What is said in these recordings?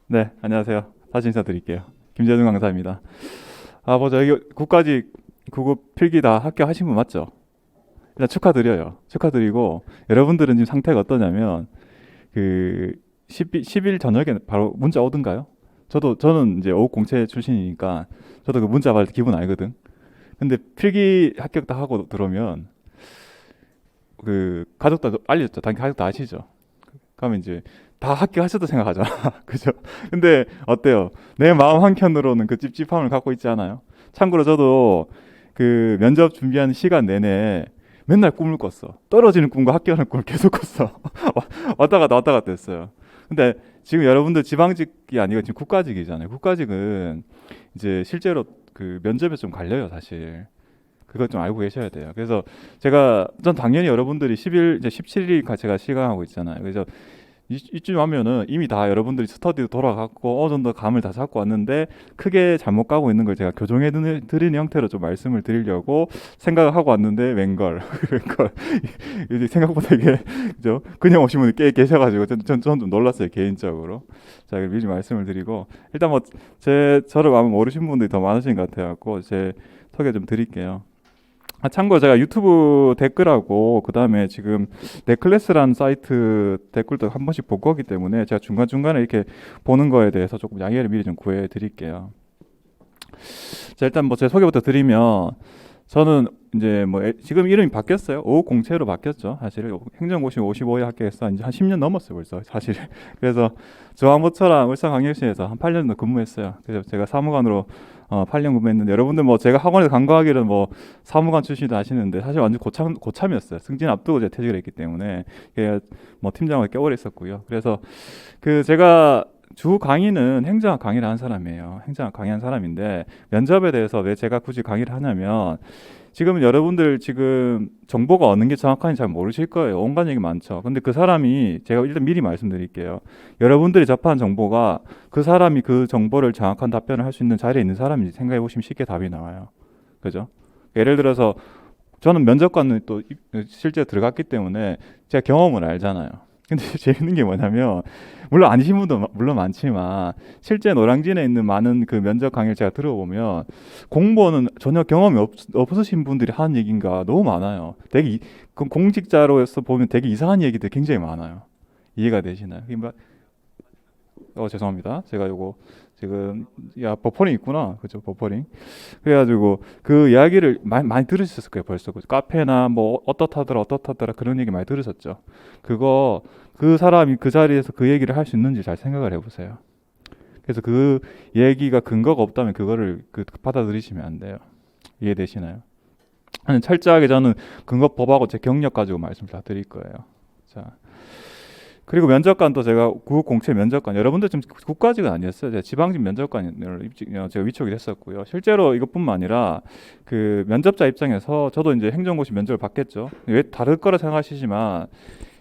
네, 안녕하세요. 다시 인사드릴게요. 김재중 강사입니다. 여기 국가직 구급 필기 다 합격하신 분 맞죠? 일단 축하드려요. 축하드리고, 여러분들은 지금 상태가 어떠냐면, 그, 10일 저녁에 바로 문자 오던가요? 저는 이제 오후공채 출신이니까, 저도 그 문자 받을 때 기분 알거든. 근데 필기 합격 다 하고 들어오면, 가족도 알렸죠. 당연히 가족도 아시죠? 그러면 이제 다 합격하셨다 생각하잖아. 그죠? 근데 어때요? 내 마음 한켠으로는 그 찝찝함을 갖고 있지 않아요? 참고로 저도 그 면접 준비하는 시간 내내 맨날 꿈을 꿨어. 떨어지는 꿈과 합격하는 꿈을 계속 꿨어. 왔다 갔다 왔다 갔다 했어요. 근데 지금 여러분들 지방직이 아니고 지금 국가직이잖아요. 국가직은 이제 실제로 그 면접에 좀 갈려요, 사실. 그것 좀 알고 계셔야 돼요. 그래서 전 당연히 여러분들이 10일, 이제 17일 제가 시강하고 있잖아요. 그래서 이쯤 하면은 이미 다 여러분들이 스터디도 돌아갔고 어느 정도 감을 다 잡고 왔는데 크게 잘못 가고 있는 걸 제가 교정해 드리는 형태로 좀 말씀을 드리려고 생각을 하고 왔는데 웬걸 웬걸 이제 생각보다 이게 그죠? 그냥 오신 분이 꽤 계셔가지고 좀 놀랐어요 개인적으로. 자 미리 말씀을 드리고 일단 뭐 저를 아마 모르신 분들이 더 많으신 것 같아갖고 제 소개 좀 드릴게요. 참고로 제가 유튜브 댓글하고 그다음에 지금 넷클래스라는 사이트 댓글도 한 번씩 볼 거기 때문에 제가 중간중간에 이렇게 보는 거에 대해서 조금 양해를 미리 좀 구해 드릴게요. 자, 일단 뭐 제 소개부터 드리면 저는 이제 지금 이름이 바뀌었어요. 오공채로 바뀌었죠. 사실 행정고시 55회 합격해서 이제 한 10년 넘었어요, 벌써. 사실. 그래서 저와 모처럼 울산광역시에서 한 8년 도 근무했어요. 그래서 제가 사무관으로 8년 근무했는데 여러분들 뭐 제가 학원에서 간거하기는 뭐 사무관 출신도 아시는데 사실 완전 고참이었어요. 승진 앞두고 제가 퇴직을 했기 때문에 뭐 팀장으로 꽤 오래 있었고요. 그래서 제가 주 강의는 행정학 강의를 한 사람이에요. 행정학 강의한 사람인데 면접에 대해서 왜 제가 굳이 강의를 하냐면 지금 여러분들 지금 정보가 어느 게 정확한지 잘 모르실 거예요. 온갖 얘기 많죠. 근데 그 사람이 제가 일단 미리 말씀드릴게요. 여러분들이 접한 정보가 그 사람이 그 정보를 정확한 답변을 할 수 있는 자리에 있는 사람인지 생각해 보시면 쉽게 답이 나와요. 그죠? 예를 들어서 저는 면접관은 또 실제 들어갔기 때문에 제가 경험을 알잖아요. 근데 재밌는 게 뭐냐면 물론 아니신 분도 물론 많지만 실제 노량진에 있는 많은 그 면접 강의를 제가 들어보면 공무원은 전혀 경험이 없으신 분들이 하는 얘기가 너무 많아요. 그 공직자로서 보면 되게 이상한 얘기들 굉장히 많아요. 이해가 되시나요? 죄송합니다. 제가 요거 지금 버퍼링 있구나. 그죠? 버퍼링. 그래가지고 그 이야기를 많이 들으셨을 거예요. 벌써 그 카페나 뭐 어떻다더라 그런 얘기 많이 들으셨죠. 그거 그 사람이 그 자리에서 그 얘기를 할 수 있는지 잘 생각을 해보세요. 그래서 그 얘기가 근거가 없다면 그거를 받아들이시면 안 돼요. 이해되시나요? 철저하게 저는 근거 법하고 제 경력 가지고 말씀 다 드릴 거예요. 자, 그리고 면접관도 제가 구급공채 면접관 여러분들 지금 국가직은 아니었어요. 제가 지방직 면접관을 제가 위촉이 됐었고요. 실제로 이것뿐만 아니라 그 면접자 입장에서 저도 이제 행정고시 면접을 받겠죠. 왜 다를 거라 생각하시지만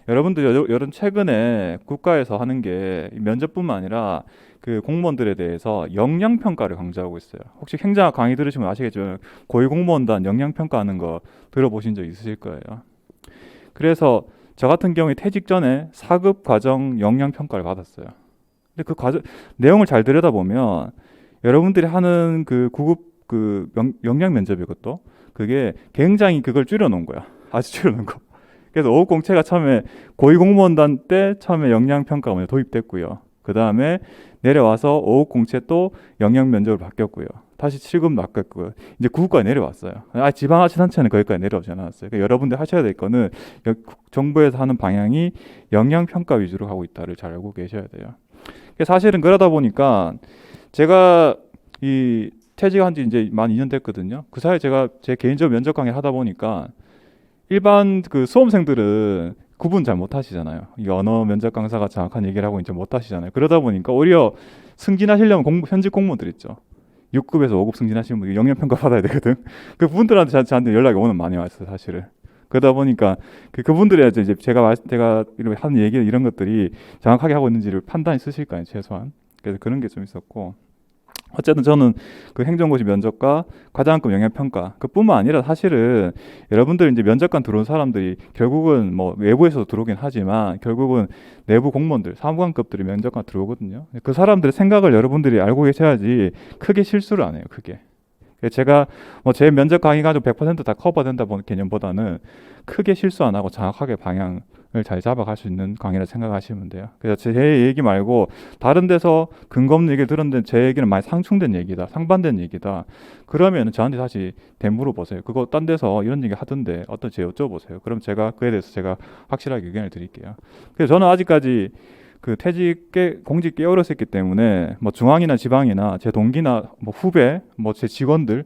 여러분들 여름 최근에 국가에서 하는 게 면접뿐만 아니라 그 공무원들에 대해서 역량 평가를 강조하고 있어요. 혹시 행정학 강의 들으시면 아시겠지만 고위공무원단 역량 평가하는 거 들어보신 적 있으실 거예요. 그래서 저 같은 경우에 퇴직 전에 4급 과정 역량 평가를 받았어요. 근데 그 과정 내용을 잘 들여다보면 여러분들이 하는 그 구급 역량 면접이것도 그게 굉장히 그걸 줄여놓은 거야. 아주 줄여놓은 거. 그래서 오후공채가 처음에 고위공무원단 때 처음에 역량 평가가 먼저 도입됐고요. 그 다음에 내려와서 오후공채 또 역량 면접을 바뀌었고요. 다시 7급 바뀌었고요. 이제 9급까지 내려왔어요. 지방자치단체는 거기까지 내려오지 않았어요. 그러니까 여러분들 하셔야 될 거는 정부에서 하는 방향이 역량 평가 위주로 하고 있다를 잘 알고 계셔야 돼요. 사실은 그러다 보니까 제가 이 퇴직한 지 이제 만 2년 됐거든요. 그 사이에 제가 제 개인적으로 면접 강의를 하다 보니까 일반 그 수험생들은 구분 잘 못하시잖아요. 이 언어 면접 강사가 정확한 얘기를 하고 이제 못하시잖아요. 그러다 보니까 오히려 승진하시려면 현직 공무원들 있죠. 6급에서 5급 승진하시는 분이 영역 평가 받아야 되거든. 그 분들한테 저한테 연락이 오늘 많이 왔어요, 사실은. 그러다 보니까 그분들이 이제 제가 이렇게 하는 얘기 이런 것들이 정확하게 하고 있는지를 판단이 쓰실 거 아니에요, 최소한. 그래서 그런 게 좀 있었고. 어쨌든 저는 그 행정고시 면접과 과장급 영역평가 그뿐만 아니라 사실은 여러분들 이제 면접관 들어온 사람들이 결국은 뭐 외부에서도 들어오긴 하지만 결국은 내부 공무원들 사무관급들이 면접관 들어오거든요. 그 사람들의 생각을 여러분들이 알고 계셔야지 크게 실수를 안 해요. 크게. 제가 뭐 제 면접 강의 가지고 100%다 커버된다 보는 개념보다는 크게 실수 안 하고 정확하게 방향을 잘 잡아갈 수 있는 강의라 생각하시면 돼요. 그래서 제 얘기 말고 다른 데서 근거 없는 얘기를 들었는데 제 얘기는 많이 상충된 얘기다, 상반된 얘기다. 그러면 저한테 다시 되물어보세요. 그거 딴 데서 이런 얘기 하던데 어떤지 여쭤보세요. 그럼 제가 그에 대해서 제가 확실하게 의견을 드릴게요. 그래서 저는 아직까지 그 공직 꽤 어렸었기 때문에 뭐 중앙이나 지방이나 제 동기나 뭐 후배, 뭐 제 직원들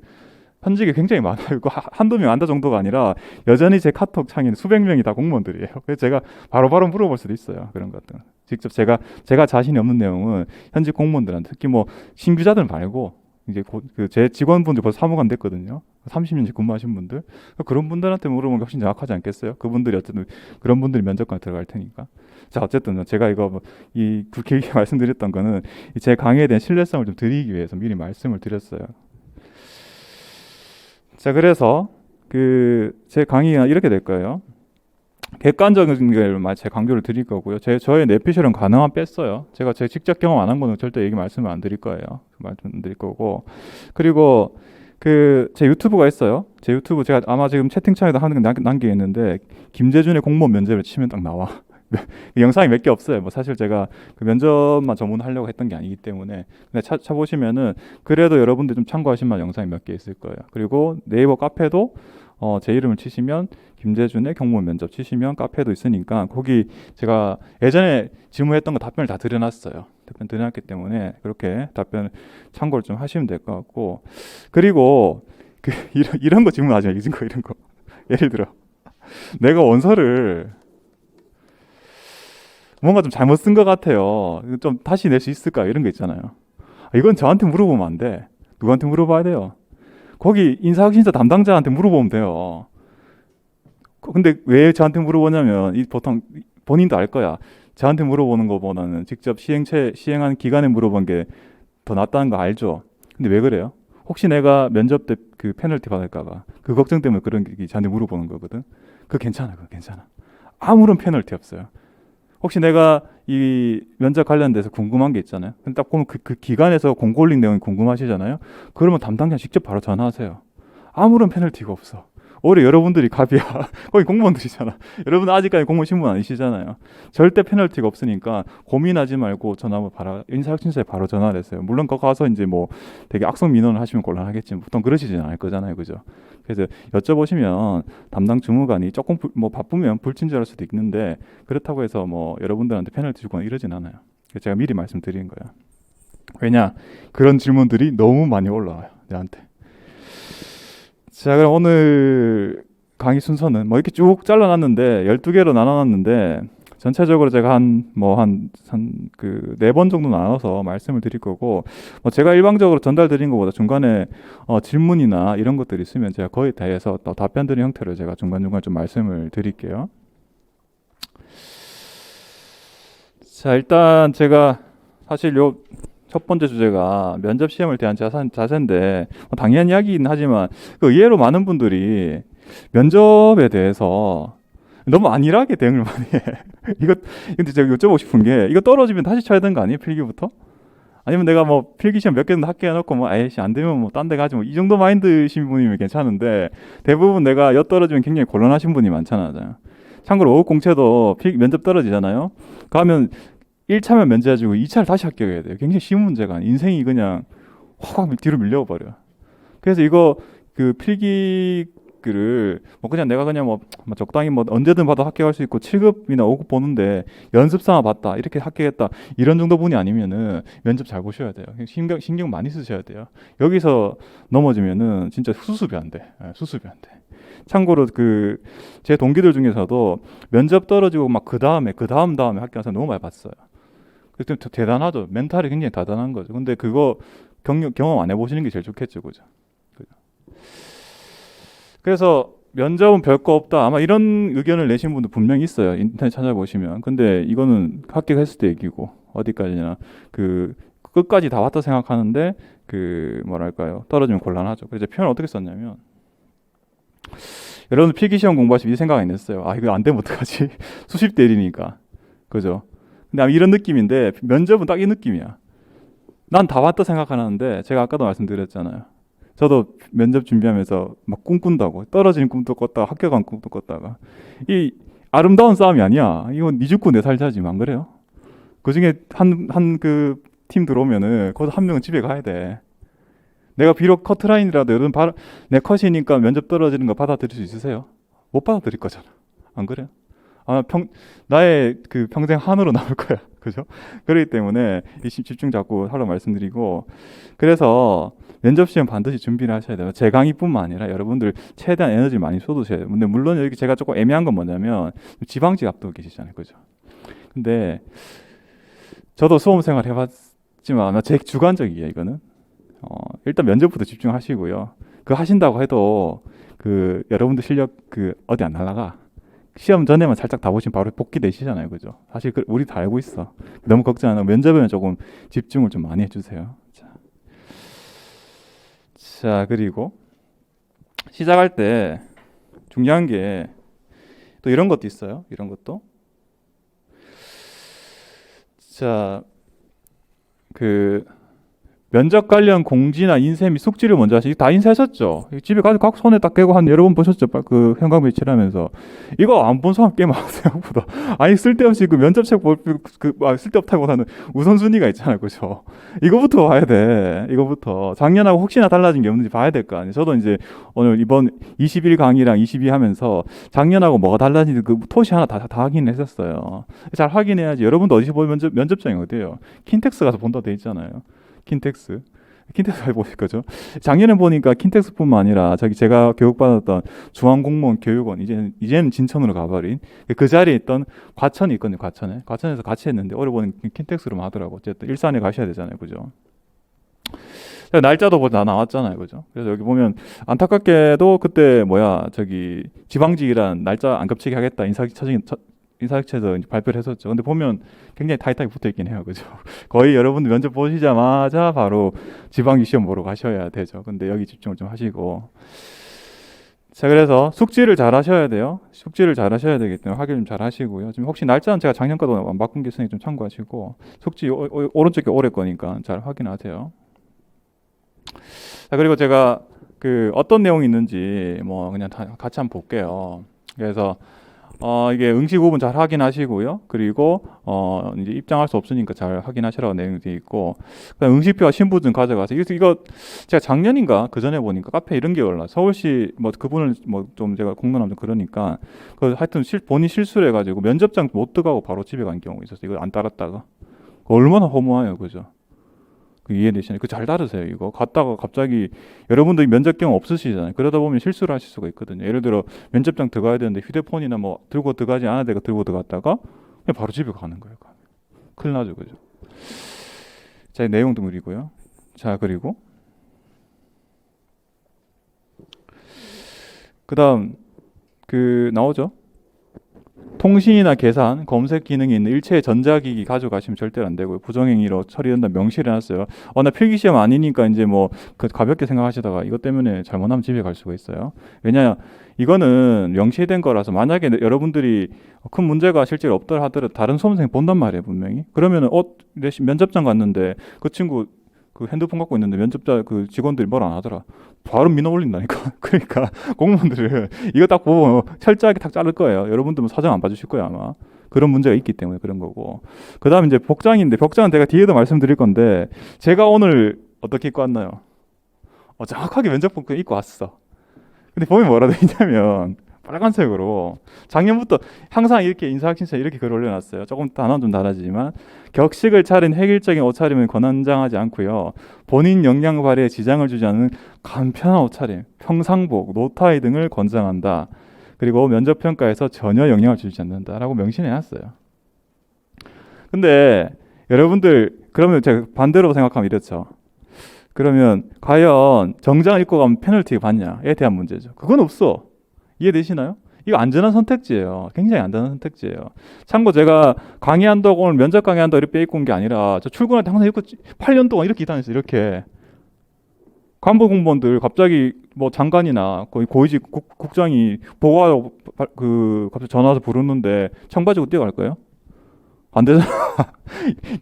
현직에 굉장히 많아요. 이거 한두 명 안다 정도가 아니라 여전히 제 카톡 창에는 수백 명이 다 공무원들이에요. 그래서 제가 바로바로 물어볼 수도 있어요. 그런 것들. 직접 제가 자신이 없는 내용은 현직 공무원들한테 특히 뭐 신규자들 말고 이제 제 직원분들 벌써 사무관 됐거든요. 30년씩 근무하신 분들. 그런 분들한테 물어보는 게 훨씬 정확하지 않겠어요? 그분들이 어쨌든 그런 분들이 면접관에 들어갈 테니까. 자, 어쨌든 제가 이거 길게 말씀드렸던 거는 제 강의에 대한 신뢰성을 좀 드리기 위해서 미리 말씀을 드렸어요. 자, 그래서 제 강의가 이렇게 될 거예요. 객관적인 걸 제 강조를 드릴 거고요. 저의 뇌피셜은 가능한 뺐어요. 제가 제 직접 경험 안 한 거는 절대 말씀을 안 드릴 거예요. 말씀드릴 거고. 그리고 제 유튜브가 있어요. 제 유튜브 제가 아마 지금 채팅창에도 하는 거 남겨 있는데 김재준의 공무원 면접을 치면 딱 나와. 영상이 몇 개 없어요. 뭐 사실 제가 그 면접만 전문하려고 했던 게 아니기 때문에 근데 찾아보시면은 그래도 여러분들 좀 참고하실 만한 영상이 몇 개 있을 거예요. 그리고 네이버 카페도 제 이름을 치시면 김재준의 경무원 면접 치시면 카페도 있으니까 거기 제가 예전에 질문했던 거 답변을 다 드려놨어요. 답변 드려놨기 때문에 그렇게 답변 참고를 좀 하시면 될 것 같고 그리고 이런 거 질문하지 마. 이런 거 예를 들어 내가 원서를 뭔가 좀 잘못 쓴 것 같아요. 좀 다시 낼 수 있을까? 이런 거 있잖아요. 이건 저한테 물어보면 안 돼. 누구한테 물어봐야 돼요? 거기 인사혁신사 담당자한테 물어보면 돼요. 근데 왜 저한테 물어보냐면 보통 본인도 알 거야. 저한테 물어보는 것보다는 직접 시행하는 기관에 물어본 게 더 낫다는 거 알죠? 근데 왜 그래요? 혹시 내가 면접 때 그 페널티 받을까 봐. 그 걱정 때문에 그런 게 저한테 물어보는 거거든. 그거 괜찮아. 아무런 페널티 없어요. 혹시 내가 이 면접 관련돼서 궁금한 게 있잖아요. 근데 딱 보면 그 기관에서 공고 올린 내용이 궁금하시잖아요. 그러면 담당자 직접 바로 전화하세요. 아무런 페널티가 없어. 오히려 여러분들이 갑이야. 거기 공무원들이잖아. 여러분 아직까지 공무원 신분 아니시잖아요. 절대 페널티가 없으니까 고민하지 말고 인사혁신사에 바로 전화를 했어요. 물론 거기 가서 이제 뭐 되게 악성 민원을 하시면 곤란하겠지만 보통 그러시진 않을 거잖아요. 그죠? 그래서 여쭤보시면 담당 주무관이 조금 뭐 바쁘면 불친절할 수도 있는데 그렇다고 해서 뭐 여러분들한테 페널티 주거나 이러진 않아요. 그래서 제가 미리 말씀드린 거예요. 왜냐? 그런 질문들이 너무 많이 올라와요. 저한테. 자, 그럼 오늘 강의 순서는 뭐 이렇게 쭉 잘라놨는데 12개로 나눠놨는데 전체적으로 제가 네 번 정도 나눠서 말씀을 드릴 거고 뭐 제가 일방적으로 전달 드린 것보다 중간에 질문이나 이런 것들이 있으면 제가 거기에 대해서 또 답변 드리는 형태로 제가 중간중간 좀 말씀을 드릴게요. 자, 일단 제가 사실 첫 번째 주제가 면접 시험을 대한 자세인데 당연한 이야기긴 하지만 의외로 많은 분들이 면접에 대해서 너무 안일하게 대응을 많이 해. 근데 제가 여쭤보고 싶은 게 이거 떨어지면 다시 쳐야 되는 거 아니에요? 필기부터? 아니면 내가 뭐 필기 시험 몇 개는 합격해 놓고 뭐 아이씨 안 되면 뭐 딴 데 가지 뭐 이 정도 마인드신 분이면 괜찮은데 대부분 내가 떨어지면 굉장히 곤란하신 분이 많잖아요. 참고로 5급 공채도 면접 떨어지잖아요. 그러면 1차면 면제해주고 2차를 다시 합격해야 돼요. 굉장히 쉬운 문제가 아니에요. 인생이 그냥 확 뒤로 밀려버려. 그래서 이거 필기를 뭐 그냥 내가 그냥 뭐 적당히 뭐 언제든 봐도 합격할 수 있고 7급이나 5급 보는데 연습 삼아 봤다 이렇게 합격했다 이런 정도 분이 아니면은 면접 잘 보셔야 돼요. 신경 많이 쓰셔야 돼요. 여기서 넘어지면은 진짜 수습이 안 돼. 수습이 안 돼. 참고로 제 동기들 중에서도 면접 떨어지고 막 그 다음에 합격한 사람 너무 많이 봤어요. 그때 대단하죠. 멘탈이 굉장히 대단한 거죠. 근데 그거 경험 안 해보시는 게 제일 좋겠죠, 그죠? 그래서 면접은 별거 없다. 아마 이런 의견을 내신 분도 분명히 있어요. 인터넷 찾아보시면. 근데 이거는 합격했을 때 얘기고 어디까지나 끝까지 다 왔다 생각하는데 그 뭐랄까요, 떨어지면 곤란하죠. 그래서 표현을 어떻게 썼냐면, 여러분 필기시험 공부하시면 이 생각 안 했어요. 아 이거 안 되면 어떡하지? 수십 대 1이니까 그죠? 근데 아마 이런 느낌인데 면접은 딱 이 느낌이야. 난 다 왔다 생각하는데 제가 아까도 말씀드렸잖아요. 저도 면접 준비하면서 막 꿈꾼다고, 떨어지는 꿈도 꿨다가 합격한 꿈도 꿨다가. 이 아름다운 싸움이 아니야. 이건 네 죽고 내 살자지만, 안 그래요? 그 중에 한 그 팀 들어오면은 거기서 한 명은 집에 가야 돼. 내가 비록 커트라인이라도 여러분 내 컷이니까 면접 떨어지는 거 받아들일 수 있으세요? 못 받아들일 거잖아. 안 그래요? 아, 나의 그 평생 한으로 남을 거야. 그죠? 그렇기 때문에 이 집중 잡고 하러 말씀드리고, 그래서 면접 시험 반드시 준비를 하셔야 돼요. 제 강의뿐만 아니라 여러분들 최대한 에너지를 많이 쏟으셔야 돼요. 근데 물론 여기 제가 조금 애매한 건 뭐냐면 지방직 앞두고 계시잖아요. 그죠? 근데 저도 수험 생활 해봤지만 제 주관적이에요. 이거는 일단 면접부터 집중하시고요. 그 하신다고 해도 그 여러분들 실력 그 어디 안 날라가. 시험 전에만 살짝 다 보시면 바로 복귀 되시잖아요. 그죠? 사실 우리 다 알고 있어. 너무 걱정 안 하고 면접에는 조금 집중을 좀 많이 해주세요. 자, 그리고 시작할 때 중요한 게 또 이런 것도 있어요. 이런 것도. 자, 그 면접 관련 공지나 인쇄 및 숙지를 먼저 하시. 다 인쇄하셨죠? 집에 가서 각 손에 딱 깨고 한 여러 번 보셨죠? 그 현관 배치하면서 이거 안 본 사람 꽤 많아요. 생각보다. 아니 쓸데없이 그 면접책 쓸데없다고 하는 우선순위가 있잖아요, 그죠? 이거부터 봐야 돼. 이거부터 작년하고 혹시나 달라진 게 없는지 봐야 될 거 아니에요. 저도 이제 오늘 이번 21 강의랑 22 하면서 작년하고 뭐가 달라지는지 그 토시 하나 다 확인했었어요. 잘 확인해야지. 여러분도 어디서 보면 면접장이 어디예요? 킨텍스 가서 본다 돼 있잖아요. 킨텍스 잘 보실 거죠? 작년에 보니까 킨텍스뿐만 아니라 제가 교육받았던 중앙공무원 교육원, 이제는 진천으로 가버린 그 자리에 있던 과천이 있거든요. 과천에서 같이 했는데 올해 보니 킨텍스로만 하더라고. 어쨌든 일산에 가셔야 되잖아요, 그죠? 날짜도 다 나왔잖아요, 그죠? 그래서 여기 보면 안타깝게도 그때 지방직이란 날짜 안 겹치게 하겠다 인사혁체에서 발표를 했었죠. 근데 보면 굉장히 타이트하게 붙어 있긴 해요. 그죠? 거의 여러분들 면접 보시자마자 바로 지방직 시험 보러 가셔야 되죠. 근데 여기 집중을 좀 하시고. 자, 그래서 숙지를 잘 하셔야 돼요. 숙지를 잘 하셔야 되기 때문에 확인 좀 잘 하시고요. 지금 혹시 날짜는 제가 작년 거도 안 바꾼 게 있으니 좀 참고하시고, 숙지 오른쪽에 올해 거니까 잘 확인하세요. 자, 그리고 제가 그 어떤 내용이 있는지 그냥 다 같이 한번 볼게요. 그래서 이게 응시 구분 잘 확인하시고요. 그리고 이제 입장할 수 없으니까 잘 확인하시라고 내용이 되어 있고, 그다음 응시표와 신분증 가져가세요. 이거 제가 작년인가 그 전에 보니까 카페 이런 게 올라. 서울시 그분을 좀 제가 공론하면 그러니까 하여튼 본인 실수를 해가지고 면접장 못 들어가고 바로 집에 간 경우 있었어요. 이거 안 따랐다가 얼마나 허무해요, 그죠? 이해되시나요? 잘 다르세요. 이거 갔다가 갑자기 여러분들이 면접 경험 없으시잖아요. 그러다 보면 실수를 하실 수가 있거든요. 예를 들어 면접장 들어가야 되는데 휴대폰이나 들고 들어가지 않아야 되고 들고 들어갔다가 그냥 바로 집에 가는 거예요. 큰일 나죠, 그죠? 자, 내용도 그리고요. 자, 그리고 그다음 나오죠. 통신이나 계산, 검색 기능이 있는 일체의 전자기기 가져가시면 절대로 안 되고요. 부정행위로 처리된다 명시를 해놨어요. 나 필기시험 아니니까 이제 가볍게 생각하시다가 이것 때문에 잘못하면 집에 갈 수가 있어요. 왜냐, 이거는 명시된 거라서 만약에 여러분들이 큰 문제가 실제로 없더라 하더라도 다른 수험생이 본단 말이에요, 분명히. 그러면은 면접장 갔는데 그 친구 그 핸드폰 갖고 있는데 면접자 그 직원들이 뭘 안 하더라. 바로 민원 올린다니까. 그러니까 공무원들은 이거 딱 보고 철저하게 딱 자를 거예요. 여러분들은 사정 안 봐주실 거예요, 아마. 그런 문제가 있기 때문에 그런 거고. 그 다음에 이제 복장인데, 복장은 제가 뒤에도 말씀드릴 건데, 제가 오늘 어떻게 입고 왔나요? 정확하게 면접복 입고 왔어. 근데 보면 뭐라 돼 있냐면, 빨간색으로 작년부터 항상 이렇게 인사학신처 이렇게 글 올려놨어요. 조금 단어는 좀 다르지만 격식을 차린 획일적인 옷차림은 권장하지 않고요. 본인 역량 발휘에 지장을 주지 않는 간편한 옷차림, 평상복, 노타이 등을 권장한다. 그리고 면접 평가에서 전혀 영향을 주지 않는다라고 명시해놨어요. 근데 여러분들 그러면 제가 반대로 생각하면 이렇죠. 그러면 과연 정장을 입고 가면 페널티 받냐에 대한 문제죠. 그건 없어. 이해되시나요? 이거 안전한 선택지예요. 굉장히 안전한 선택지예요. 참고 제가 강의한다고 오늘 면접 강의한다고 이렇게 빼입고 온 게 아니라 저 출근할 때 항상 이렇게 8년 동안 이렇게 다녔어요. 이렇게. 간부 공무원들 갑자기 뭐 장관이나 거의 고위직 국장이 보고하라고 갑자기 전화 와서 부르는데 청바지 입고 뛰어갈 거예요? 안 되잖아.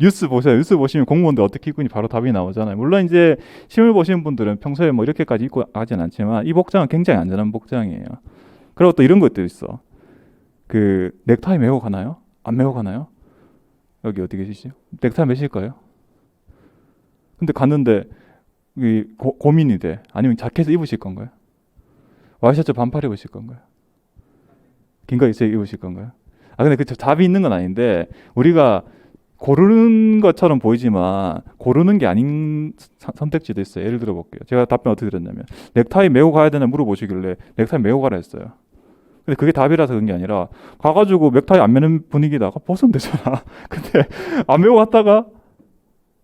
뉴스 보세요. 뉴스 보시면 공무원들 어떻게 입고 있는지 바로 답이 나오잖아요. 물론 이제 시험을 보시는 분들은 평소에 뭐 이렇게까지 입고 가진 않지만 이 복장은 굉장히 안전한 복장이에요. 그리고 또 이런 것도 있어. 그 넥타이 메고 가나요? 안 메고 가나요? 여기 어디 계시죠? 넥타이 매실 거예요? 근데 갔는데 고민이 돼. 아니면 자켓을 입으실 건가요? 와이셔츠 반팔 입으실 건가요? 긴 거 입으실 건가요? 아 근데 그 답이 있는 건 아닌데 우리가 고르는 것처럼 보이지만 고르는 게 아닌 선택지도 있어요. 예를 들어 볼게요. 제가 답변 어떻게 드렸냐면 넥타이 메고 가야 되나 물어보시길래 넥타이 메고 가라 했어요. 근데 그게 답이라서 그런 게 아니라 가가지고 넥타이 안 매는 분위기다가 벗으면 되잖아. 근데 안 메고 갔다가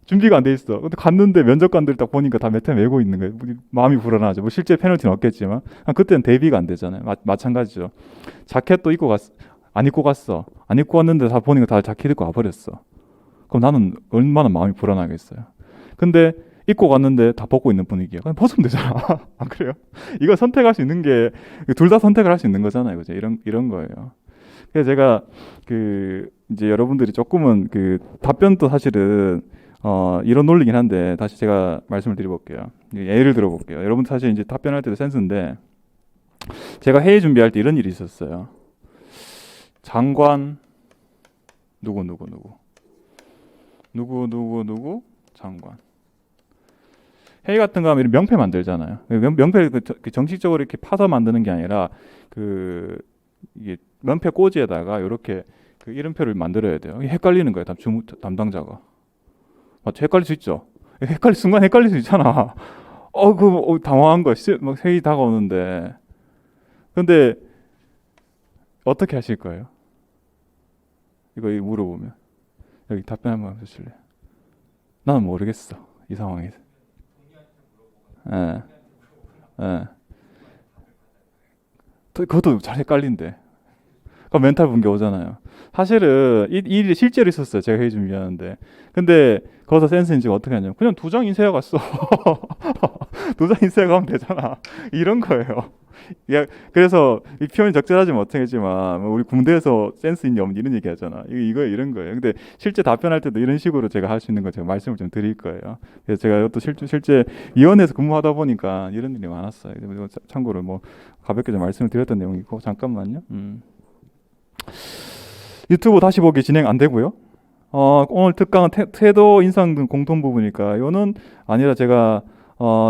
준비가 안 돼 있어. 근데 갔는데 면접관들 딱 보니까 다 넥타이 메고 있는 거예요. 마음이 불안하죠. 뭐 실제 페널티는 없겠지만 그때는 대비가 안 되잖아요. 마찬가지죠. 자켓도 입고 안 입고 갔어. 안 입고 왔는데 다 보니까 다 자켓 입고 와버렸어. 그럼 나는 얼마나 마음이 불안하겠어요. 근데 입고 갔는데 다 벗고 있는 분위기야. 그냥 벗으면 되잖아. 안 그래요? 이거 선택할 수 있는 게 둘 다 선택을 할 수 있는 거잖아요. 그죠? 이런 거예요. 그래서 제가 이제 여러분들이 조금은 답변도 사실은 이런 논리긴 한데 다시 제가 말씀을 드려볼게요. 예를 들어볼게요. 여러분 사실 이제 답변할 때도 센스인데 제가 회의 준비할 때 이런 일이 있었어요. 장관 누구 장관 회의 같은 거 하면 이런 명패 만들잖아요. 명패를 정식적으로 이렇게 파서 만드는 게 아니라 이게 명패 꽂이에다가 이렇게 이름표를 만들어야 돼요. 헷갈리는 거예요. 담당자가. 맞죠? 헷갈릴 수 있죠. 순간 헷갈릴 수 있잖아. 당황한 거야. 막 회의 다가오는데. 근데 어떻게 하실 거예요? 이거 물어보면 여기 답변 한번 해주실래요? 나는 모르겠어. 이 상황에서. 예, 예. 그것도 잘 헷갈린대. 그럼 멘탈 붕괴 오잖아요. 사실은 이 일이 실제로 있었어요. 제가 회의 준비하는데. 근데 거기서 센스인지가 어떻게 하냐면 그냥 두 장 인쇄해 갔어. 두 장 인쇄해 가면 되잖아. 이런 거예요. 야, 그래서 이 표현이 적절하지 못하겠지만 우리 군대에서 센스 있냐 없냐 이런 얘기 하잖아. 이런 거예요. 근데 실제 답변할 때도 이런 식으로 제가 할 수 있는 거 제가 말씀을 좀 드릴 거예요. 그래서 제가 또 실제 위원회에서 근무하다 보니까 이런 일이 많았어요. 참고로 뭐 가볍게 좀 말씀을 드렸던 내용이고 잠깐만요. 유튜브 다시 보기 진행 안 되고요. 오늘 특강은 태도, 인상 등 공통 부분이니까 이거는 아니라 제가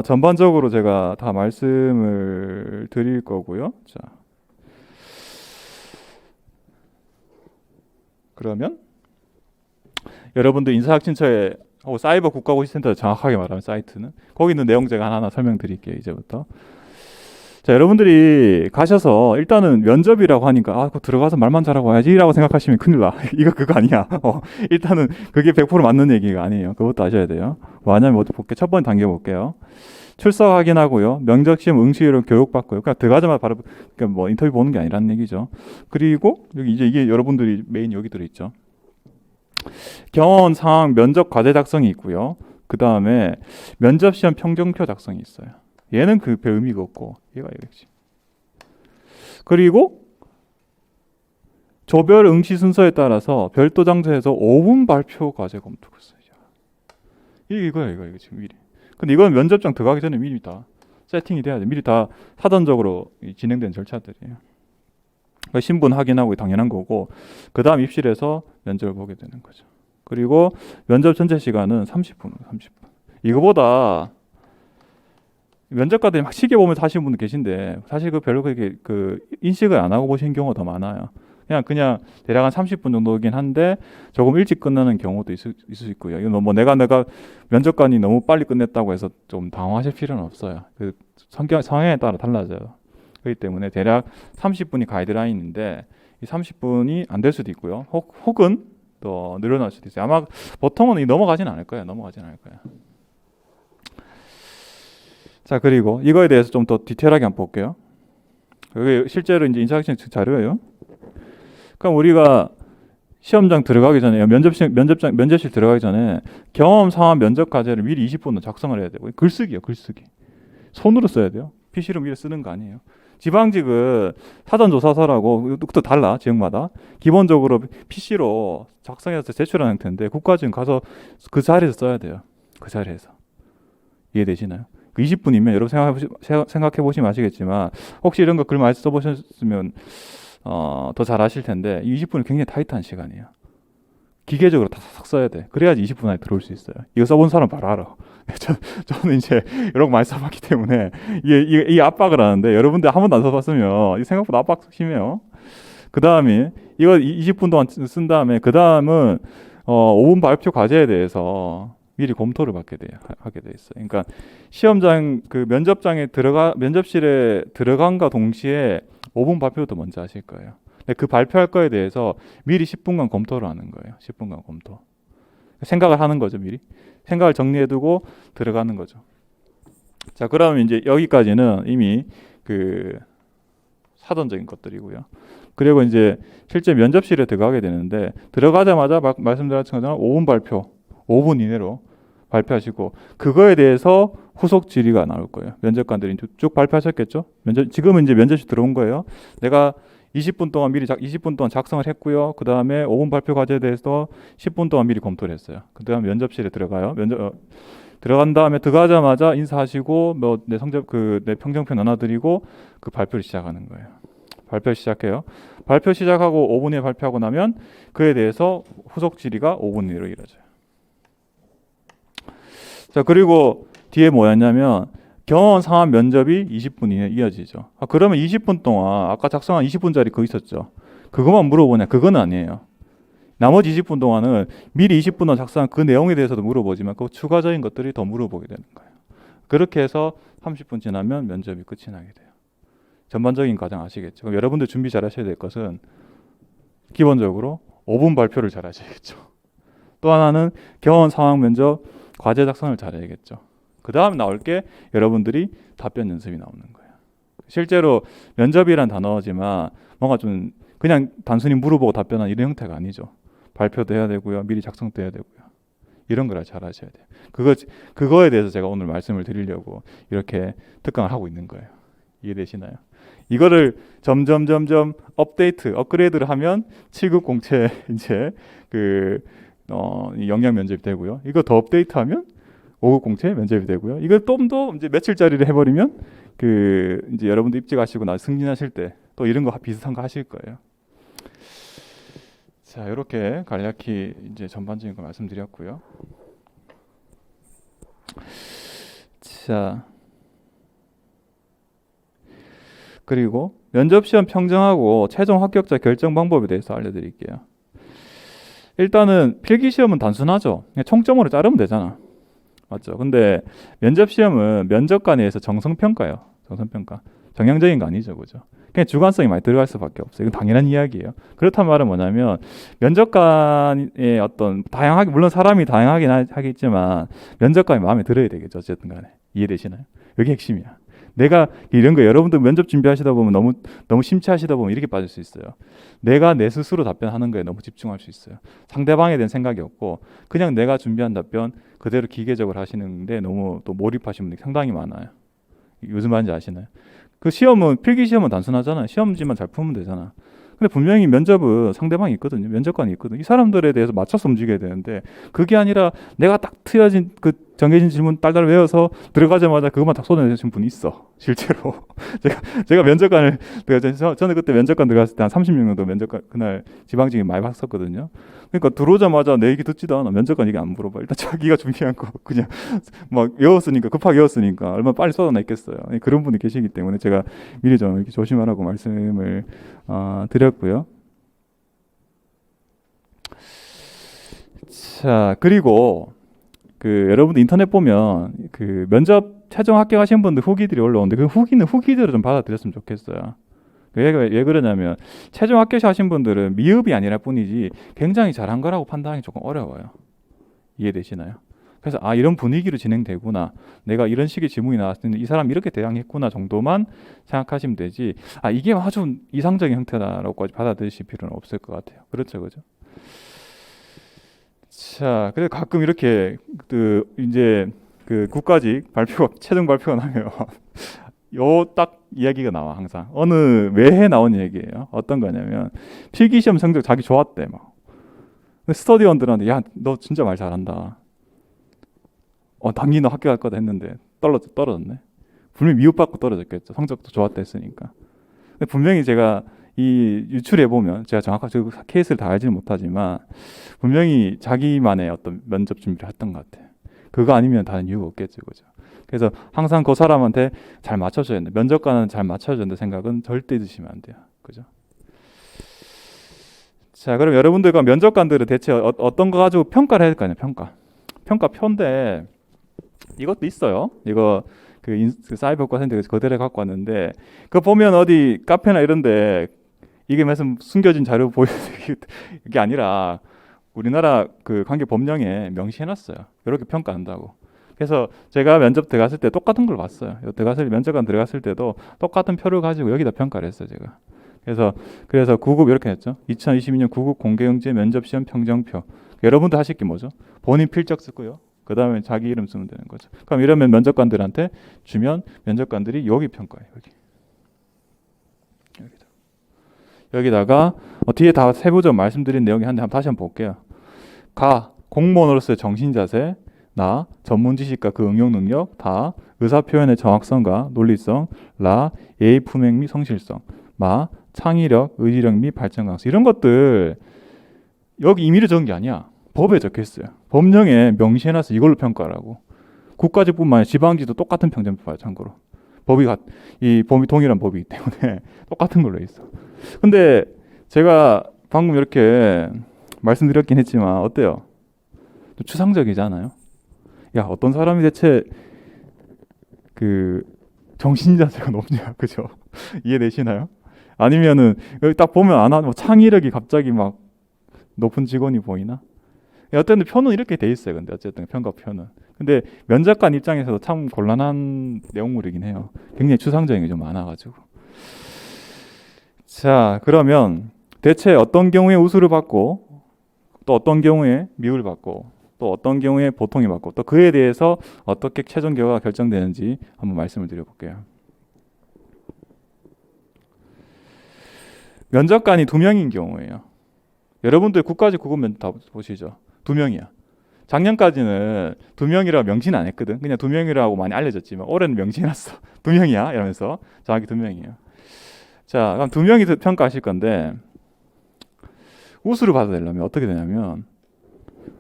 전반적으로 제가 다 말씀을 드릴 거고요. 자, 그러면 여러분들 인사혁신처에 사이버 국가고시센터 정확하게 말하면 사이트는 거기 있는 내용 제가 하나하나 설명드릴게요. 이제부터. 자, 여러분들이 가셔서 일단은 면접이라고 하니까 그거 들어가서 말만 잘하고 와야지라고 생각하시면 큰일 나. 그거 아니야. 일단은 그게 100% 맞는 얘기가 아니에요. 그것도 아셔야 돼요. 뭐하냐면 모두 볼게요. 첫 번째 단계 볼게요. 출석 확인하고요. 면접시험 응시율을 교육받고요. 그냥 들어가자마자 바로 뭐 인터뷰 보는 게 아니라는 얘기죠. 그리고 여기 이게 여러분들이 메인 여기 들어있죠. 경원 상황 면접 과제 작성이 있고요. 그 다음에 면접시험 평정표 작성이 있어요. 얘는 별 의미가 없고 얘가 이거지. 그리고 조별 응시 순서에 따라서 별도 장소에서 5분 발표 과제 검토가 있어요. 이거 지금 미리. 근데 이건 면접장 들어가기 전에 미리 다 세팅이 돼야 돼. 미리 다 사전적으로 진행된 절차들이에요. 그러니까 신분 확인하고 당연한 거고 그 다음 입실에서 면접을 보게 되는 거죠. 그리고 면접 전체 시간은 30분. 이거보다 면접관들이 막 시계 보면서 하시는 분들 계신데 사실 별로 그렇게 인식을 안 하고 보시는 경우가 더 많아요. 그냥 대략 한 30분 정도긴 한데 조금 일찍 끝나는 경우도 있을 수 있고요. 이건 뭐 내가 면접관이 너무 빨리 끝냈다고 해서 좀 당황하실 필요는 없어요. 성향에 따라 달라져요. 그렇기 때문에 대략 30분이 가이드라인인데 이 30분이 안 될 수도 있고요. 혹은 또 늘어날 수도 있어요. 아마 보통은 넘어가진 않을 거예요. 자, 그리고 이거에 대해서 좀 더 디테일하게 한번 볼게요. 그게 실제로 이제 인사학생 자료예요. 그럼 우리가 시험장 들어가기 전에 면접실 들어가기 전에 경험 상황 면접 과제를 미리 20분은 작성을 해야 되고 글쓰기요, 글쓰기. 손으로 써야 돼요. PC로 미리 쓰는 거 아니에요. 지방직은 사전조사서라고 또 달라 지역마다 기본적으로 PC로 작성해서 제출하는 형태인데 국가직은 가서 그 자리에서 써야 돼요. 그 자리에서. 이해되시나요? 그 20분이면 여러분 생각해 보시면 아시겠지만 혹시 이런 거 글 많이 써보셨으면 더 잘 아실 텐데 20분은 굉장히 타이트한 시간이에요. 기계적으로 다 써야 돼. 그래야지 20분 안에 들어올 수 있어요. 이거 써본 사람 바로 알아. 저는 이제 여러 거 많이 써봤기 때문에 이 압박을 하는데 여러분들 한 번도 안 써봤으면 생각보다 압박 심해요. 그 다음에 이거 20분 동안 쓴 다음에 그 다음은 5분 발표 과제에 대해서 미리 검토를 하게 돼 있어요. 그러니까 시험장 그 면접실에 들어간과 동시에 5분 발표도 먼저 하실 거예요. 그 발표할 거에 대해서 미리 10분간 검토를 하는 거예요. 10분간 검토. 생각을 하는 거죠, 미리. 생각을 정리해두고 들어가는 거죠. 자, 그러면 이제 여기까지는 이미 그 사전적인 것들이고요. 그리고 이제 실제 면접실에 들어가게 되는데 들어가자마자 말씀드렸던 것처럼 5분 발표, 5분 이내로 발표하시고 그거에 대해서 후속 질의가 나올 거예요. 면접관들이 쭉 발표하셨겠죠? 지금은 이제 면접실 들어온 거예요. 내가 20분 동안 미리 20분 동안 작성을 했고요. 그 다음에 5분 발표 과제에 대해서 10분 동안 미리 검토를 했어요. 그 다음 면접실에 들어가요. 들어간 다음에 들어가자마자 인사하시고 뭐 내 성적 내 평정표 나눠드리고 그 발표를 시작하는 거예요. 발표 시작해요. 발표 시작하고 5분 후에 발표하고 나면 그에 대해서 후속 질의가 5분 내로 이루어져요. 자, 그리고 뒤에 뭐였냐면 경험 상황 면접이 20분 이내 이어지죠. 그러면 20분 동안 아까 작성한 20분짜리 그거 있었죠. 그것만 물어보냐? 그건 아니에요. 나머지 20분 동안은 미리 20분 동안 작성한 그 내용에 대해서도 물어보지만 그 추가적인 것들이 더 물어보게 되는 거예요. 그렇게 해서 30분 지나면 면접이 끝이 나게 돼요. 전반적인 과정 아시겠죠? 그럼 여러분들 준비 잘 하셔야 될 것은 기본적으로 5분 발표를 잘 하셔야겠죠. 또 하나는 경험 상황 면접 과제 작성을 잘 해야겠죠. 그 다음 나올 게 여러분들이 답변 연습이 나오는 거예요. 실제로 면접이란 단어지만 뭔가 좀 그냥 단순히 물어보고 답변한 이런 형태가 아니죠. 발표도 해야 되고요. 미리 작성도 해야 되고요. 이런 걸 잘 하셔야 돼요. 그거에 대해서 제가 오늘 말씀을 드리려고 이렇게 특강을 하고 있는 거예요. 이해되시나요? 이거를 점점 업그레이드를 하면 7급 공채 이제 영역 면접이 되고요. 이거 더 업데이트하면 5급 공채 면접이 되고요. 이거 좀 더 이제 며칠짜리를 해버리면 이제 여러분들 입직하시고 나 승진하실 때 또 이런 거 비슷한 거 하실 거예요. 자, 이렇게 간략히 이제 전반적인 거 말씀드렸고요. 자, 그리고 면접시험 평정하고 최종 합격자 결정 방법에 대해서 알려드릴게요. 일단은 필기시험은 단순하죠. 그냥 총점으로 자르면 되잖아. 맞죠? 근데 면접시험은 면접관에서 정성평가요. 정성평가. 정량적인 거 아니죠. 그죠? 그냥 주관성이 많이 들어갈 수밖에 없어요. 이건 당연한 이야기예요. 그렇단 말은 뭐냐면 면접관의 어떤 다양하게 물론 사람이 다양하긴 하겠지만 면접관이 마음에 들어야 되겠죠. 어쨌든 간에. 이해되시나요? 여기 핵심이야. 내가 이런 거 여러분들 면접 준비하시다 보면 너무 심취하시다 보면 이렇게 빠질 수 있어요. 내가 내 스스로 답변하는 거에 너무 집중할 수 있어요. 상대방에 대한 생각이 없고 그냥 내가 준비한 답변 그대로 기계적으로 하시는데 너무 또 몰입하시는 분들이 상당히 많아요. 무슨 말인지 아시나요? 그 시험은 필기 시험은 단순하잖아요. 시험지만 잘 풀면 되잖아. 근데 분명히 면접은 상대방이 있거든요. 면접관이 있거든요. 이 사람들에 대해서 맞춰서 움직여야 되는데 그게 아니라 내가 딱 트여진 정해진 질문 딸딸 외워서 들어가자마자 그것만 딱 쏟아내신 분이 있어. 실제로. 제가 면접관을 저는 그때 면접관 들어갔을 때 한 30명 정도 면접관 그날 지방직이 많이 봤었거든요. 그러니까 들어오자마자 내 얘기 듣지도 않아. 면접관 얘기 안 물어봐. 일단 자기가 준비한 거 그냥 막 급하게 외웠으니까 얼마나 빨리 쏟아냈겠어요. 그런 분이 계시기 때문에 제가 미리 좀 이렇게 조심하라고 말씀을 드렸고요. 자, 그리고 여러분들 인터넷 보면 면접 최종 합격하신 분들 후기들이 올라오는데 그 후기들을 좀 받아들였으면 좋겠어요. 왜 그러냐면 최종 합격하신 분들은 미흡이 아니라 뿐이지 굉장히 잘한 거라고 판단하기 조금 어려워요. 이해되시나요? 그래서 아 이런 분위기로 진행되구나. 내가 이런 식의 질문이 나왔을 때는 이 사람 이렇게 대응했구나 정도만 생각하시면 되지. 아 이게 아주 이상적인 형태다라고까지 받아들이실 필요는 없을 것 같아요. 그렇죠, 그죠? 자, 그래서 가끔 이렇게 그 이제 그 국가직 발표가 최종 발표가 나면 요 딱 이야기가 나와 항상 어느 매해 나온 얘기예요. 어떤 거냐면 필기시험 성적 자기 좋았대 막. 근데 스터디원들한테 야 너 진짜 말 잘한다. 당연히 너 학교 갈 거다 했는데 떨어졌네. 분명히 미흡받고 떨어졌겠죠. 성적도 좋았다 했으니까. 근데 분명히 제가 이 유출해 보면 제가 정확하게 그 케이스를 다 알지는 못하지만 분명히 자기만의 어떤 면접 준비를 했던 것 같아요. 그거 아니면 다른 이유가 없겠죠, 그죠? 그래서 항상 그 사람한테 잘 맞춰줘야 된다. 면접관은 잘 맞춰줘야 된다 생각은 절대 드시면 안 돼요, 그죠? 자, 그럼 여러분들과 면접관들은 대체 어떤 거 가지고 평가를 해야 될까요? 평가표인데 이것도 있어요. 이거 그 사이버 효과 센터에서 그대로 갖고 왔는데 그거 보면 어디 카페나 이런데 이게 무슨 숨겨진 자료 보여드리기 게 아니라 우리나라 그 관계 법령에 명시해놨어요. 이렇게 평가한다고. 그래서 제가 면접 들어갔을 때 똑같은 걸 봤어요. 면접관 들어갔을 때도 똑같은 표를 가지고 여기다 평가를 했어요, 제가. 그래서 9급 이렇게 했죠. 2022년 9급 공개영재 면접시험 평정표. 여러분도 하실 게 뭐죠? 본인 필적 쓰고요. 그 다음에 자기 이름 쓰면 되는 거죠. 그럼 이러면 면접관들한테 주면 면접관들이 여기 평가해요. 여기다가 뒤에 다 세부적으로 말씀드린 내용이 한번 다시 한번 볼게요. 공무원으로서의 정신자세, 전문 지식과 그 응용 능력, 의사표현의 정확성과 논리성, 예의 품행 및 성실성, 창의력, 의지력 및 발전 가능성. 이런 것들 여기 임의로 적은 게 아니야. 법에 적혀 있어요. 법령에 명시해놔서 이걸로 평가라고. 국가직뿐만 아니라 지방직도 똑같은 평점표 봐요. 참고로 이 법이 동일한 법이기 때문에 똑같은 걸로 있어. 근데 제가 방금 이렇게 말씀드렸긴 했지만 어때요? 좀 추상적이잖아요. 야 어떤 사람이 대체 그 정신자세가 높냐, 그죠? 이해되시나요? 아니면은 여기 딱 보면 창의력이 갑자기 막 높은 직원이 보이나? 어쨌든 표는 이렇게 돼 있어요. 근데 어쨌든 평가표는. 근데 면접관 입장에서도 참 곤란한 내용물이긴 해요. 굉장히 추상적인 게 좀 많아가지고. 자, 그러면 대체 어떤 경우에 우수를 받고 또 어떤 경우에 미움을 받고 또 어떤 경우에 보통이 받고 또 그에 대해서 어떻게 최종 결과가 결정되는지 한번 말씀을 드려볼게요. 면접관이 2명인 경우에요. 여러분들 국가직 9급면 다 보시죠. 2명이야. 작년까지는 2명이라고 명시는 안 했거든. 그냥 2명이라고 많이 알려졌지만 올해는 명시해놨어. 2명이야 이러면서 정확히 2명이에요. 자, 그럼 2명이 평가하실 건데 우수를 받아내려면 어떻게 되냐면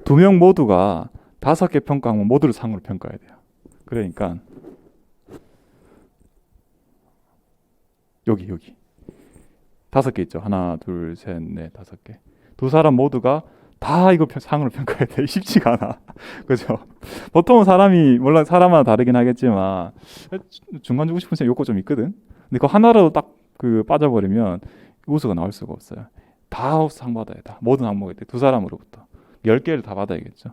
2명 모두가 5개 평가 항목 모두를 상으로 평가해야 돼요. 그러니까 여기 5개 있죠. 하나, 둘, 셋, 넷, 5개. 두 사람 모두가 다 이거 상으로 평가해야 돼. 쉽지가 않아. 그죠? 보통은 물론 사람마다 다르긴 하겠지만 중간 주고 싶은 요거 좀 있거든. 근데 그거 하나라도 딱 빠져버리면 우수가 나올 수가 없어요. 다 상 받아야 돼. 모든 항목에 두 사람으로부터 10개를 다 받아야겠죠.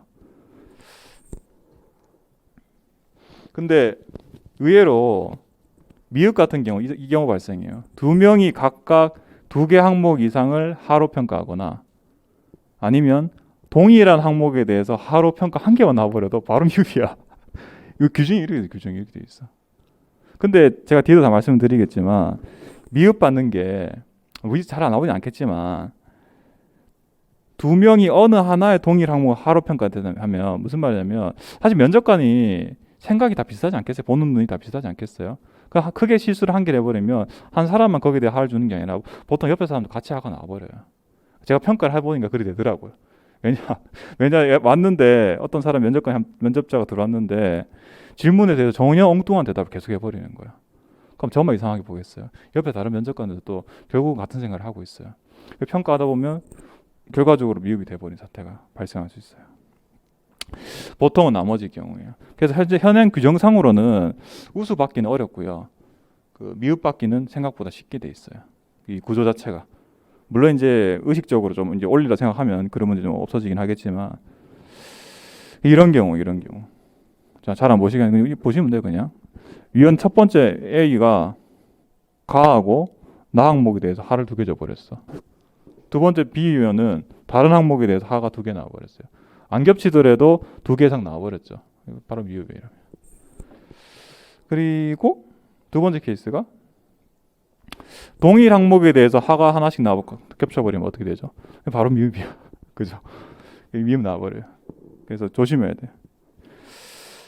근데 의외로 미흡 같은 경우 이 경우 발생해요. 2명이 각각 2개 항목 이상을 하로 평가하거나 아니면 동일한 항목에 대해서 하로 평가 1개만 나와버려도 바로 미흡이야. 이 규정이 이렇게 돼 있어. 근데 제가 뒤에도 다 말씀드리겠지만 미흡 받는 게 잘 안 나오진 않겠지만 2명이 어느 하나의 동일 항목 하로 평가하면 무슨 말이냐면 사실 면접관이 생각이 다 비슷하지 않겠어요? 보는 눈이 다 비슷하지 않겠어요? 크게 실수를 한 개를 해버리면 한 사람만 거기에 대해 하를 주는 게 아니라 보통 옆에 사람도 같이 하고 나와버려요. 제가 평가를 해보니까 그리 되더라고요. 왜냐 왔는데 어떤 사람 면접자가 들어왔는데 질문에 대해서 전혀 엉뚱한 대답을 계속 해버리는 거야. 그럼 정말 이상하게 보겠어요. 옆에 다른 면접관들도 또 결국은 같은 생각을 하고 있어요. 평가하다 보면 결과적으로 미흡이 돼버린 사태가 발생할 수 있어요. 보통은 나머지 경우예요. 그래서 현행 규정상으로는 우수 받기는 어렵고요. 미흡 받기는 생각보다 쉽게 돼 있어요. 이 구조 자체가. 물론 이제 의식적으로 좀 이제 올리라 생각하면 그런 문제 좀 없어지긴 하겠지만 이런 경우. 자, 잘 안 보시겠는데 보시면 돼요, 그냥. 위원 첫 번째 A가 가하고 나 항목에 대해서 하를 2개 줘버렸어. 두 번째 B 위원은 다른 항목에 대해서 하가 2개 나와버렸어요. 안 겹치더라도 2개 이상 나와버렸죠. 바로 미흡이에요. 그리고 두 번째 케이스가 동일 항목에 대해서 하가 하나씩 겹쳐버리면 어떻게 되죠? 바로 미흡이야. 그죠? 미흡 나와버려요. 그래서 조심해야 돼요.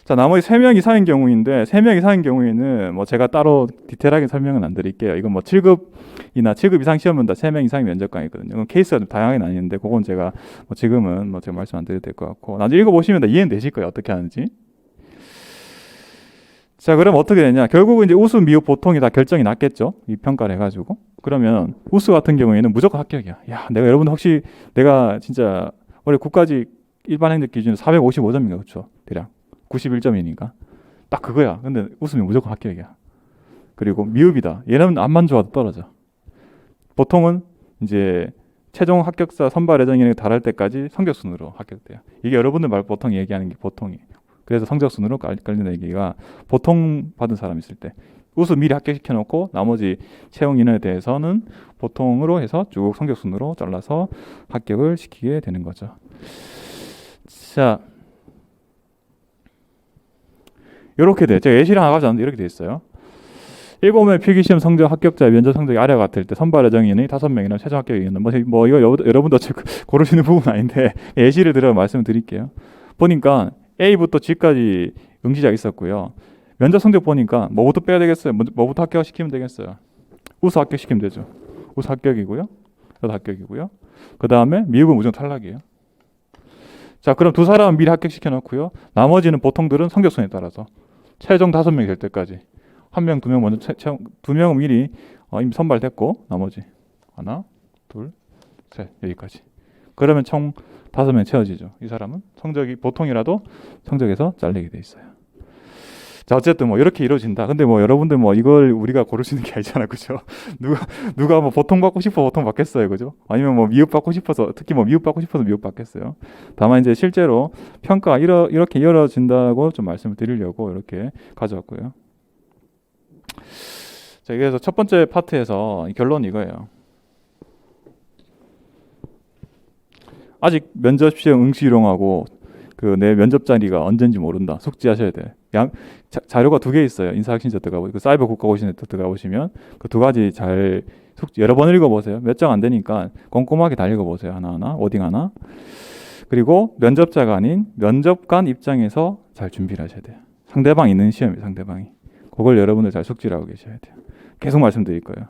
자, 나머지 3명 이상인 경우인데 3명 이상인 경우에는 뭐 제가 따로 디테일하게 설명은 안 드릴게요. 이건 뭐 7급이나 7급 이상 시험은 다 3명 이상이 면접관이거든요. 이건 케이스가 좀 다양하게 나뉘는데 그건 제가 뭐 지금은 뭐 제가 말씀 안 드려도 될 것 같고 나중에 읽어보시면 다 이해는 되실 거예요. 어떻게 하는지. 자, 그럼 어떻게 되냐? 결국은 이제 우수, 미흡, 보통이 다 결정이 났겠죠? 이 평가를 해가지고. 그러면 우수 같은 경우에는 무조건 합격이야. 야, 여러분들 혹시 내가 진짜 원래 국가직 일반 행정 기준 455점인가 그렇죠? 대략 91점이니까 딱 그거야. 근데 웃으면 무조건 합격이야. 그리고 미흡이다. 얘는 앞만 좋아도 떨어져. 보통은 이제 최종 합격자 선발 예정일에 달할 때까지 성적순으로 합격돼요. 이게 여러분들 말 보통 얘기하는 게 보통이에요. 그래서 성적순으로 깔리는 얘기가 보통 받은 사람 있을 때 우수 미리 합격시켜 놓고 나머지 채용 인원에 대해서는 보통으로 해서 쭉 성적순으로 잘라서 합격을 시키게 되는 거죠. 자, 이렇게 돼. 제가 예시를 하나 가져왔는데 이렇게 돼 있어요. 7명 필기시험 성적 합격자 면접 성적이 아래 같을 때 선발 예정인이 5명이나 최종 합격이겠는 뭐 이거 여러분도 고르시는 부분은 아닌데 예시를 들어 말씀을 드릴게요. 보니까 A부터 G까지 응시자가 있었고요. 면접 성적 보니까 뭐부터 빼야 되겠어요? 뭐부터 합격시키면 되겠어요? 우수 합격시키면 되죠. 우수 합격이고요. 저도 합격이고요. 그 다음에 미흡은 무조건 탈락이에요. 자, 그럼 두 사람은 미리 합격시켜 놓고요. 나머지는 보통들은 성적순에 따라서 최종 5명이 될 때까지 1명, 2명 먼저 2명은 미리 이미 선발됐고 나머지 하나, 둘, 셋 여기까지. 그러면 총 5명 채워지죠. 이 사람은 성적이 보통이라도 성적에서 잘리게 돼 있어요. 자, 어쨌든 뭐 이렇게 이루어진다. 근데 뭐 여러분들 뭐 이걸 우리가 고를 수 있는 게 아니잖아, 그죠? 누가 뭐 보통 받고 싶어 보통 받겠어요, 그죠? 아니면 뭐 미흡 받고 싶어서 특히 뭐 미흡 받고 싶어서 미흡 받겠어요. 다만 이제 실제로 평가가 이렇게 이루어진다고 좀 말씀을 드리려고 이렇게 가져왔고요. 자, 그래서 첫 번째 파트에서 결론은 이거예요. 아직 면접 시험 응시용하고 그 내 면접 자리가 언젠지 모른다. 숙지하셔야 돼. 자료가 2개 있어요. 인사혁신처 들어가고 그 사이버 국가고시에 들어가보시면 그 2가지 잘 여러 번 읽어보세요. 몇 장 안 되니까 꼼꼼하게 다 읽어보세요. 하나하나 워딩 하나. 그리고 면접자가 아닌 면접관 입장에서 잘 준비를 하셔야 돼요. 상대방 있는 시험이에요. 상대방이. 그걸 여러분들 잘 숙지를 하고 계셔야 돼요. 계속 말씀드릴 거예요.